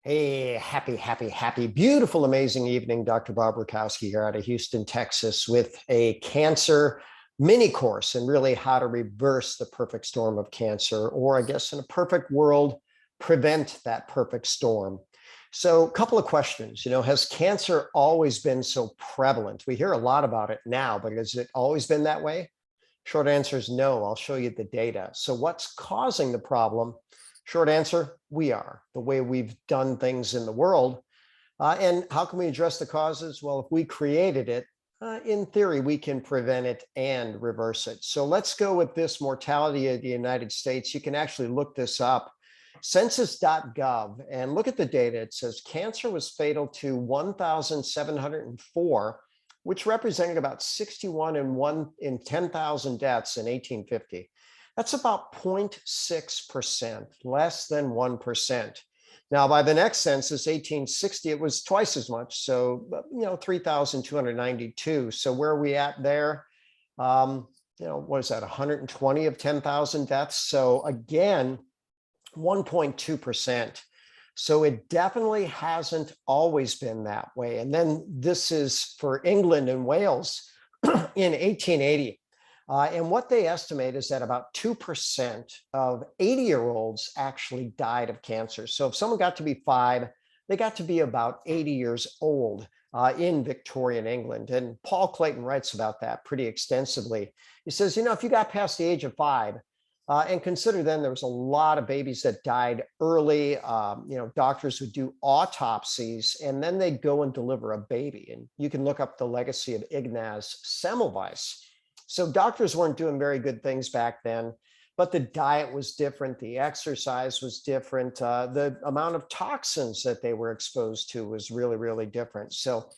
Hey, happy, beautiful, amazing evening. Dr. Bob Rakowski here out of Houston, Texas, with a cancer mini course and really how to reverse the perfect storm of cancer, or I guess in a perfect world, prevent that perfect storm. So, a couple of questions. Has cancer always been so prevalent? We hear a lot about it now, but has it always been that way? Short answer is no. I'll show you the data. So, what's causing the problem? Short answer, we are, the way we've done things in the world. And how can we address the causes? Well, if we created it, in theory, we can prevent it and reverse it. So let's go with this mortality of the United States. You can actually look this up, census.gov, and look at the data. It says cancer was fatal to 1,704, which represented about 61 in 10,000 deaths in 1850. That's about 0.6%, less than 1%. Now, by the next census, 1860, it was twice as much. So, 3,292. So where are we at there? What is that, 120 of 10,000 deaths? So again, 1.2%. So it definitely hasn't always been that way. And then this is for England and Wales in 1880. And what they estimate is that about 2% of 80-year-olds actually died of cancer. So if someone got to be 5, they got to be about 80 years old in Victorian England. And Paul Clayton writes about that pretty extensively. He says, if you got past the age of 5, and consider then there was a lot of babies that died early. Doctors would do autopsies and then they'd go and deliver a baby. And you can look up the legacy of Ignaz Semmelweis. So doctors weren't doing very good things back then, but the diet was different. The exercise was different. The amount of toxins that they were exposed to was really, really different. So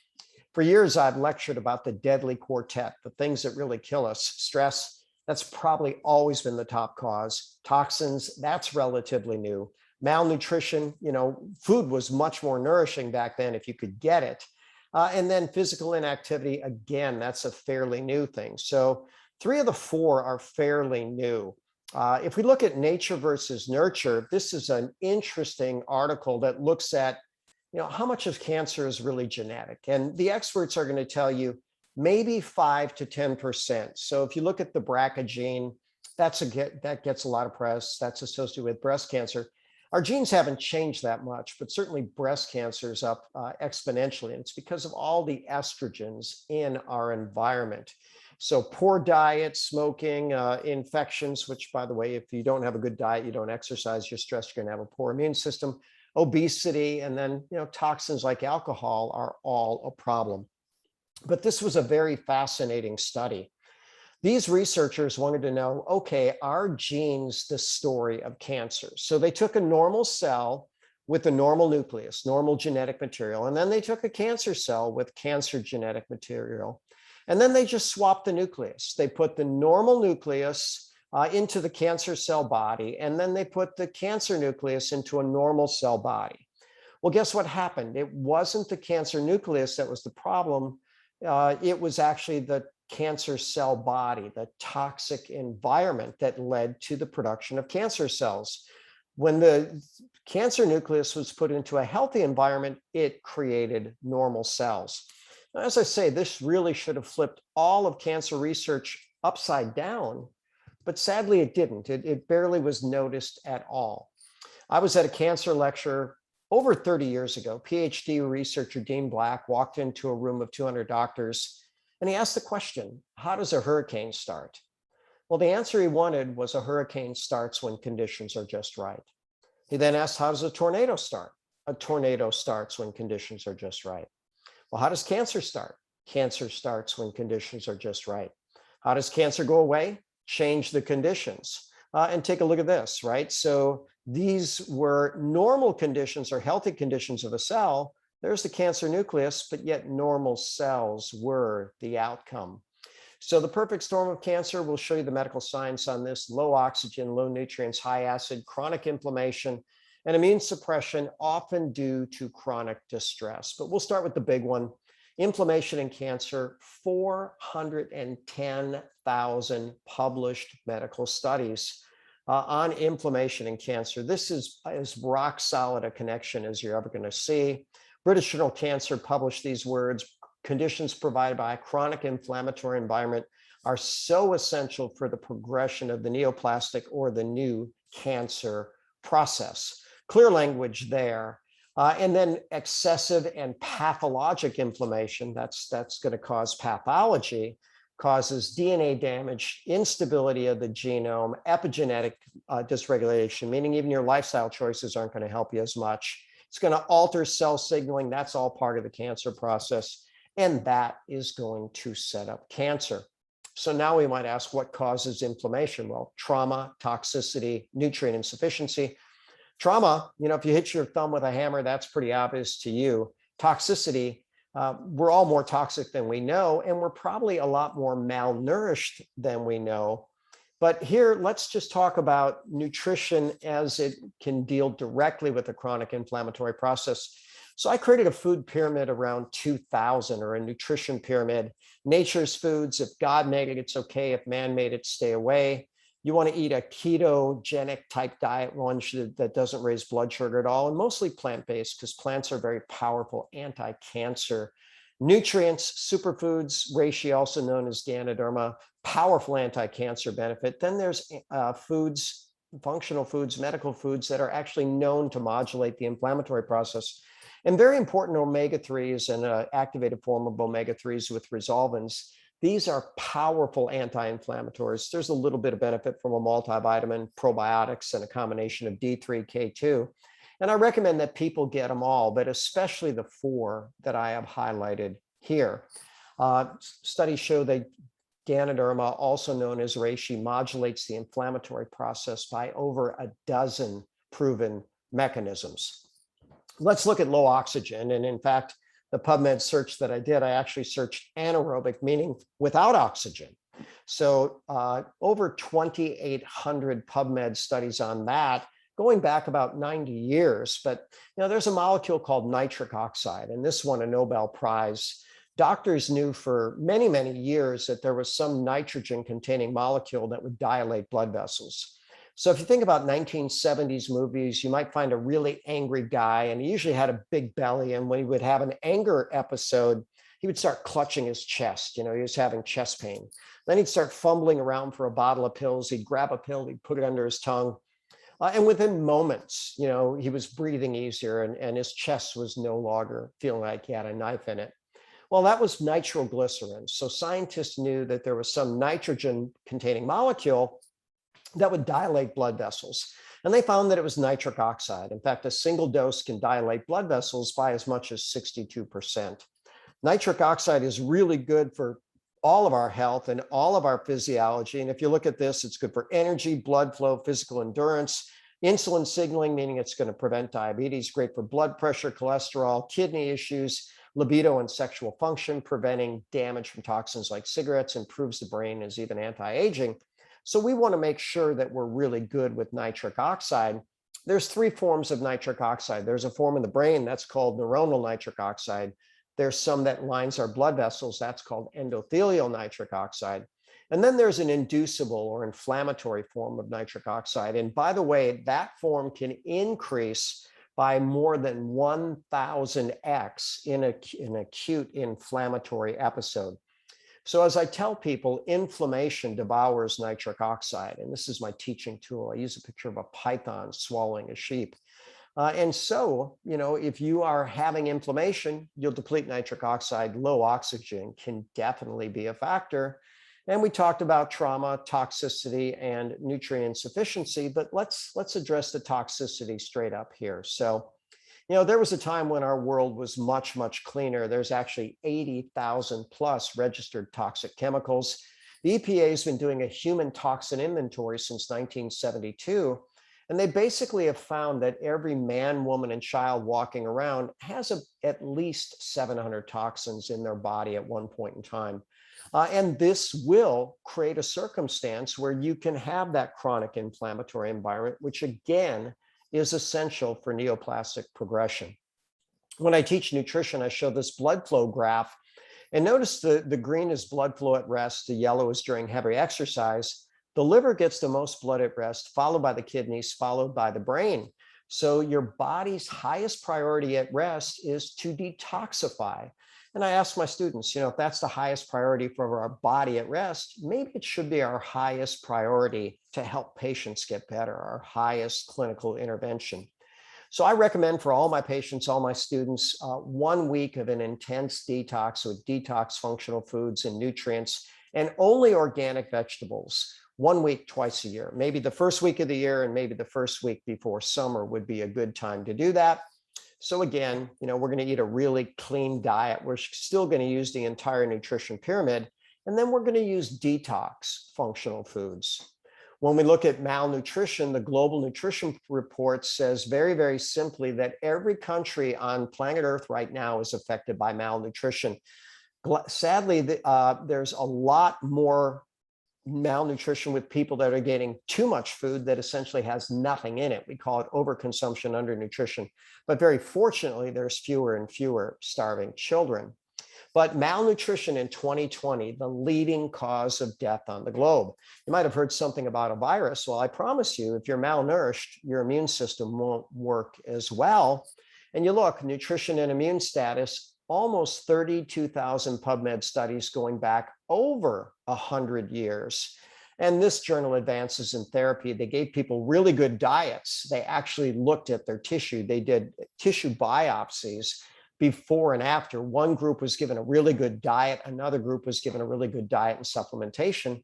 for years, I've lectured about the deadly quartet, the things that really kill us. Stress, that's probably always been the top cause. Toxins, that's relatively new. Malnutrition, food was much more nourishing back then if you could get it. And then physical inactivity, again, that's a fairly new thing. So 3 of the 4 are fairly new. If we look at nature versus nurture, this is an interesting article that looks at, how much of cancer is really genetic. And the experts are going to tell you maybe 5 to 10%. So if you look at the BRCA gene, that gets a lot of press. That's associated with breast cancer. Our genes haven't changed that much, but certainly breast cancer is up exponentially. And it's because of all the estrogens in our environment. So poor diet, smoking, infections, which, by the way, if you don't have a good diet, you don't exercise, you're stressed, you're going to have a poor immune system, obesity, and then toxins like alcohol are all a problem. But this was a very fascinating study. These researchers wanted to know, okay, are genes the story of cancer? So they took a normal cell with a normal nucleus, normal genetic material, and then they took a cancer cell with cancer genetic material, and then they just swapped the nucleus. They put the normal nucleus into the cancer cell body, and then they put the cancer nucleus into a normal cell body. Well, guess what happened? It wasn't the cancer nucleus that was the problem. It was actually the cancer cell body, the toxic environment that led to the production of cancer cells. When the cancer nucleus was put into a healthy environment, it created normal cells. Now, as I say, this really should have flipped all of cancer research upside down, but sadly it didn't. It barely was noticed at all. I was at a cancer lecture over 30 years ago. PhD researcher Dean Black walked into a room of 200 doctors and he asked the question, how does a hurricane start? Well, the answer he wanted was a hurricane starts when conditions are just right. He then asked, how does a tornado start? A tornado starts when conditions are just right. Well, how does cancer start? Cancer starts when conditions are just right. How does cancer go away? Change the conditions. And take a look at this, right? So these were normal conditions or healthy conditions of a cell. There's the cancer nucleus, but yet normal cells were the outcome. So the perfect storm of cancer, we'll show you the medical science on this: low oxygen, low nutrients, high acid, chronic inflammation, and immune suppression, often due to chronic distress. But we'll start with the big one: inflammation and cancer. 410,000 published medical studies. on inflammation and cancer. This is as rock solid a connection as you're ever going to see. British Journal of Cancer published these words: conditions provided by a chronic inflammatory environment are so essential for the progression of the neoplastic or the new cancer process. Clear language there. And then excessive and pathologic inflammation, that's going to cause pathology, causes DNA damage, instability of the genome, epigenetic dysregulation, meaning even your lifestyle choices aren't going to help you as much. It's going to alter cell signaling. That's all part of the cancer process. And that is going to set up cancer. So now we might ask, what causes inflammation? Well, trauma, toxicity, nutrient insufficiency. Trauma, if you hit your thumb with a hammer, that's pretty obvious to you. Toxicity, we're all more toxic than we know, and we're probably a lot more malnourished than we know. But here, let's just talk about nutrition as it can deal directly with the chronic inflammatory process. So I created a food pyramid around 2000, or a nutrition pyramid. Nature's foods: if God made it, it's okay. If man made it, stay away. You want to eat a ketogenic type diet, one that doesn't raise blood sugar at all, and mostly plant-based, because plants are very powerful anti-cancer. Nutrients: superfoods, reishi, also known as Ganoderma, powerful anti-cancer benefit. Then there's foods, functional foods, medical foods that are actually known to modulate the inflammatory process. And very important, omega-3s and an activated form of omega-3s with resolvins. These are powerful anti-inflammatories. There's a little bit of benefit from a multivitamin, probiotics, and a combination of D3, K2. And I recommend that people get them all, but especially the 4 that I have highlighted here. Studies show that Ganoderma, also known as reishi, modulates the inflammatory process by over a dozen proven mechanisms. Let's look at low oxygen. And in fact, the PubMed search that I did, I actually searched anaerobic, meaning without oxygen. So over 2,800 PubMed studies on that, going back about 90 years. But there's a molecule called nitric oxide, and this won a Nobel Prize. Doctors knew for many, many years that there was some nitrogen-containing molecule that would dilate blood vessels. So if you think about 1970s movies, you might find a really angry guy, and he usually had a big belly. And when he would have an anger episode, he would start clutching his chest. He was having chest pain. Then he'd start fumbling around for a bottle of pills. He'd grab a pill, he'd put it under his tongue. And within moments, he was breathing easier, and his chest was no longer feeling like he had a knife in it. Well, that was nitroglycerin. So scientists knew that there was some nitrogen-containing molecule that would dilate blood vessels. And they found that it was nitric oxide. In fact, a single dose can dilate blood vessels by as much as 62%. Nitric oxide is really good for all of our health and all of our physiology. And if you look at this, it's good for energy, blood flow, physical endurance, insulin signaling, meaning it's going to prevent diabetes, great for blood pressure, cholesterol, kidney issues, libido, and sexual function, preventing damage from toxins like cigarettes, improves the brain, is even anti-aging. So we want to make sure that we're really good with nitric oxide. There's 3 forms of nitric oxide. There's a form in the brain that's called neuronal nitric oxide. There's some that lines our blood vessels. That's called endothelial nitric oxide. And then there's an inducible or inflammatory form of nitric oxide. And by the way, that form can increase by more than 1,000x in an acute inflammatory episode. So as I tell people, inflammation devours nitric oxide. And this is my teaching tool. I use a picture of a python swallowing a sheep. And so, if you are having inflammation, you'll deplete nitric oxide. Low oxygen can definitely be a factor. And we talked about trauma, toxicity, and nutrient insufficiency, but let's address the toxicity straight up here. So, there was a time when our world was much, much cleaner. There's actually 80,000 plus registered toxic chemicals. The EPA has been doing a human toxin inventory since 1972. And they basically have found that every man, woman, and child walking around has at least 700 toxins in their body at one point in time. And this will create a circumstance where you can have that chronic inflammatory environment, which again is essential for neoplastic progression. When I teach nutrition, I show this blood flow graph. And notice the green is blood flow at rest, the yellow is during heavy exercise. The liver gets the most blood at rest, followed by the kidneys, followed by the brain. So your body's highest priority at rest is to detoxify. And I ask my students, if that's the highest priority for our body at rest, maybe it should be our highest priority to help patients get better, our highest clinical intervention. So I recommend for all my patients, all my students, 1 week of an intense detox with detox functional foods and nutrients and only organic vegetables. 1 week, twice a year. Maybe the first week of the year and maybe the first week before summer would be a good time to do that. So again, we're going to eat a really clean diet. We're still going to use the entire nutrition pyramid, and then we're going to use detox functional foods. When we look at malnutrition, the Global Nutrition Report says very, very simply that every country on planet Earth right now is affected by malnutrition. Sadly, there's a lot more malnutrition with people that are getting too much food that essentially has nothing in it. We call it overconsumption, undernutrition. But very fortunately, there's fewer and fewer starving children. But malnutrition in 2020, the leading cause of death on the globe. You might have heard something about a virus. Well, I promise you, if you're malnourished, your immune system won't work as well. And you look, nutrition and immune status, almost 32,000 PubMed studies going back over 100 years. And this journal, Advances in Therapy, they gave people really good diets. They actually looked at their tissue. They did tissue biopsies before and after. One group was given a really good diet. Another group was given a really good diet and supplementation.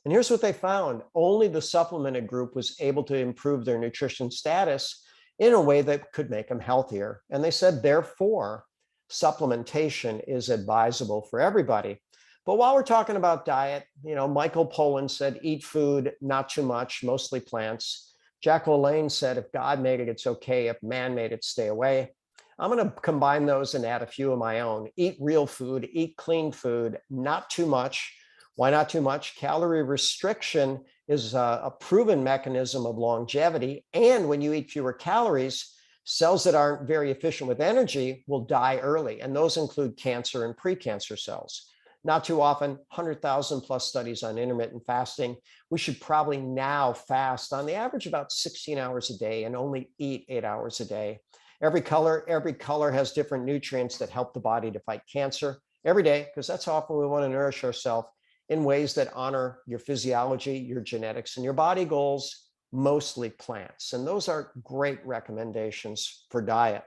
And here's what they found. Only the supplemented group was able to improve their nutrition status in a way that could make them healthier. And they said, therefore, supplementation is advisable for everybody. But while we're talking about diet, Michael Pollan said, eat food, not too much, mostly plants. Jack LaLanne said, if God made it, it's okay. If man made it, stay away. I'm going to combine those and add a few of my own. Eat real food, eat clean food, not too much. Why not too much? Calorie restriction is a proven mechanism of longevity. And when you eat fewer calories, cells that aren't very efficient with energy will die early, and those include cancer and precancer cells. Not too often, 100,000 plus studies on intermittent fasting. We should probably now fast on the average about 16 hours a day and only eat 8 hours a day. Every color has different nutrients that help the body to fight cancer every day, because that's how often we want to nourish ourselves in ways that honor your physiology, your genetics, and your body goals, mostly plants. And those are great recommendations for diet.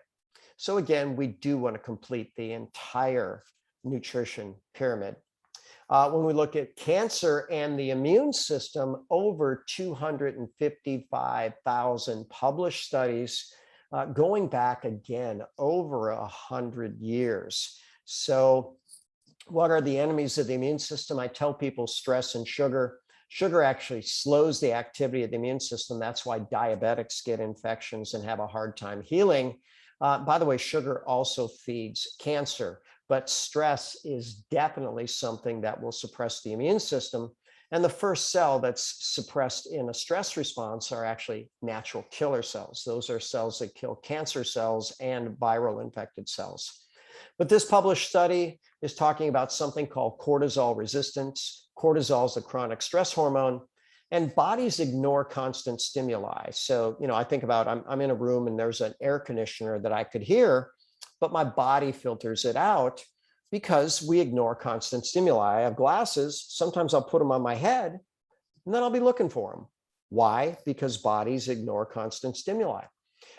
So again, we do want to complete the entire nutrition pyramid. When we look at cancer and the immune system, over 255,000 published studies going back again over 100 years. So what are the enemies of the immune system? I tell people stress and sugar. Sugar actually slows the activity of the immune system. That's why diabetics get infections and have a hard time healing. By the way, sugar also feeds cancer, but stress is definitely something that will suppress the immune system. And the first cell that's suppressed in a stress response are actually natural killer cells. Those are cells that kill cancer cells and viral infected cells. But this published study is talking about something called cortisol resistance. Cortisol is a chronic stress hormone, and bodies ignore constant stimuli. So, I think about I'm in a room and there's an air conditioner that I could hear, but my body filters it out because we ignore constant stimuli. I have glasses. Sometimes I'll put them on my head and then I'll be looking for them. Why? Because bodies ignore constant stimuli.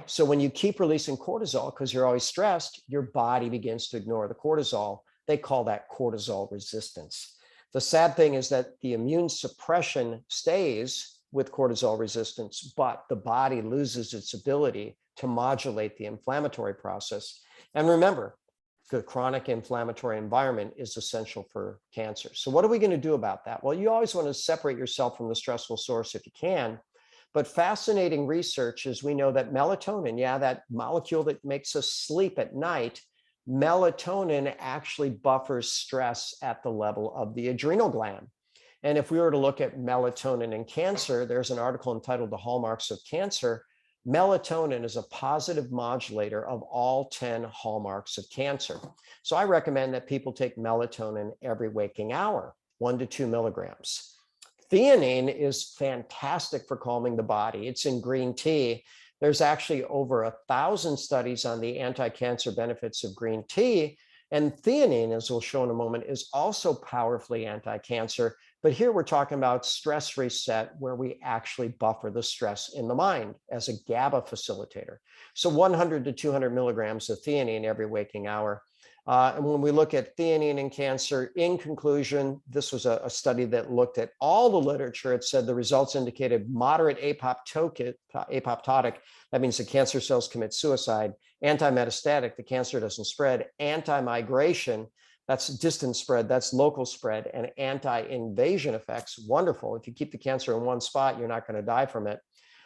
So when you keep releasing cortisol because you're always stressed, your body begins to ignore the cortisol. They call that cortisol resistance. The sad thing is that the immune suppression stays with cortisol resistance, but the body loses its ability to modulate the inflammatory process. And remember, the chronic inflammatory environment is essential for cancer. So what are we going to do about that? Well, you always want to separate yourself from the stressful source if you can. But fascinating research is we know that melatonin, that molecule that makes us sleep at night, melatonin actually buffers stress at the level of the adrenal gland. And if we were to look at melatonin in cancer, there's an article entitled The Hallmarks of Cancer. Melatonin is a positive modulator of all 10 hallmarks of cancer. So I recommend that people take melatonin every waking hour, 1 to 2 milligrams. Theanine is fantastic for calming the body. It's in green tea. There's actually over 1,000 studies on the anti-cancer benefits of green tea. And theanine, as we'll show in a moment, is also powerfully anti-cancer. But here we're talking about stress reset, where we actually buffer the stress in the mind as a GABA facilitator. So 100 to 200 milligrams of theanine every waking hour. And when we look at theanine in cancer, in conclusion, this was a study that looked at all the literature. It said the results indicated moderate apoptotic, that means the cancer cells commit suicide, anti-metastatic, the cancer doesn't spread, anti-migration, that's distant spread, that's local spread, and anti-invasion effects, wonderful. If you keep the cancer in one spot, you're not going to die from it,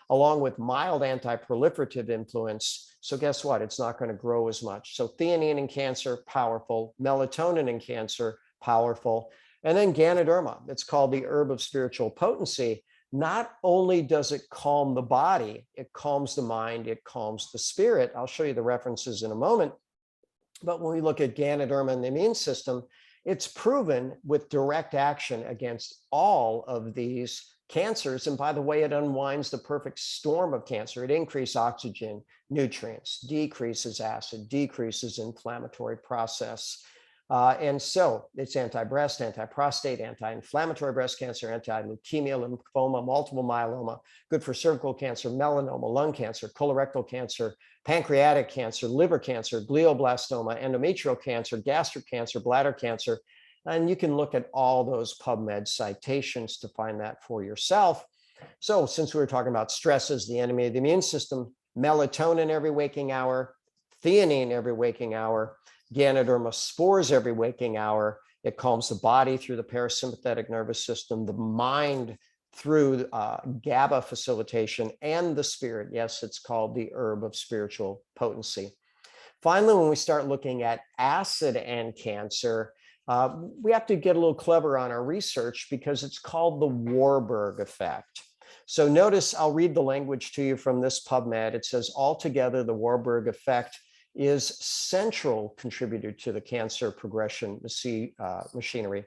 along with mild anti-proliferative influence. So guess what? It's not going to grow as much. So theanine in cancer, powerful. Melatonin in cancer, powerful. And then Ganoderma, it's called the herb of spiritual potency. Not only does it calm the body, it calms the mind, it calms the spirit. I'll show you the references in a moment. But when we look at Ganoderma and the immune system, it's proven with direct action against all of these cancers. And by the way, it unwinds the perfect storm of cancer. It increases oxygen, nutrients, decreases acid, decreases inflammatory process. And so it's anti-breast, anti-prostate, anti-inflammatory breast cancer, anti-leukemia, lymphoma, multiple myeloma, good for cervical cancer, melanoma, lung cancer, colorectal cancer, pancreatic cancer, liver cancer, glioblastoma, endometrial cancer, gastric cancer, bladder cancer. And you can look at all those PubMed citations to find that for yourself. So since we were talking about stress as the enemy of the immune system, melatonin every waking hour, theanine every waking hour, Ganoderma spores every waking hour. It calms the body through the parasympathetic nervous system, the mind through GABA facilitation, and the spirit. Yes, it's called the herb of spiritual potency. Finally, when we start looking at acid and cancer, we have to get a little clever on our research because it's called the Warburg effect. So notice, I'll read the language to you from this PubMed. It says, altogether, the Warburg effect is central contributor to the cancer progression machinery.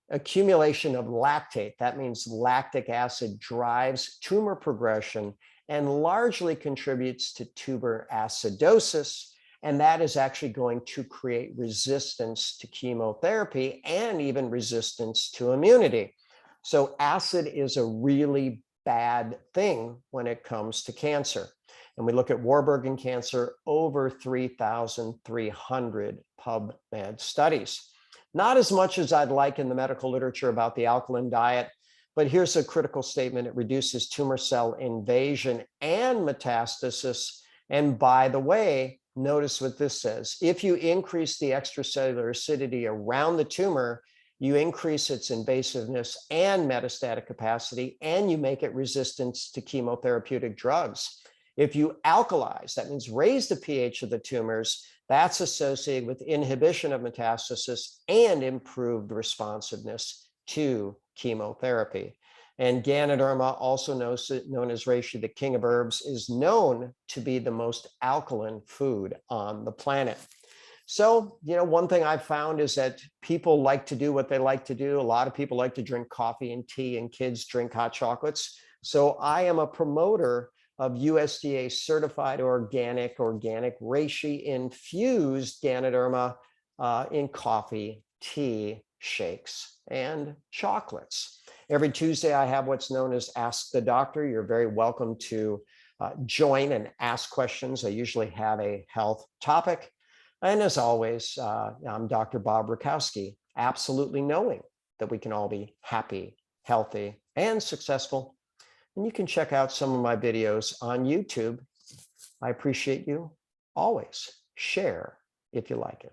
Accumulation of lactate, that means lactic acid, drives tumor progression and largely contributes to tumor acidosis. And that is actually going to create resistance to chemotherapy and even resistance to immunity. So acid is a really bad thing when it comes to cancer. And we look at Warburg in cancer, over 3,300 PubMed studies. Not as much as I'd like in the medical literature about the alkaline diet, but here's a critical statement. It reduces tumor cell invasion and metastasis. And by the way, notice what this says. If you increase the extracellular acidity around the tumor, you increase its invasiveness and metastatic capacity, and you make it resistant to chemotherapeutic drugs. If you alkalize, that means raise the pH of the tumors, that's associated with inhibition of metastasis and improved responsiveness to chemotherapy. And Ganoderma, also known as reishi, the king of herbs, is known to be the most alkaline food on the planet. So, one thing I've found is that people like to do what they like to do. A lot of people like to drink coffee and tea, and kids drink hot chocolates. So I am a promoter of USDA certified organic reishi infused Ganoderma in coffee, tea, shakes, and chocolates. Every Tuesday, I have what's known as Ask the Doctor. You're very welcome to join and ask questions. I usually have a health topic. And as always, I'm Dr. Bob Rakowski, absolutely knowing that we can all be happy, healthy, and successful. And you can check out some of my videos on YouTube. I appreciate you. Always share if you like it.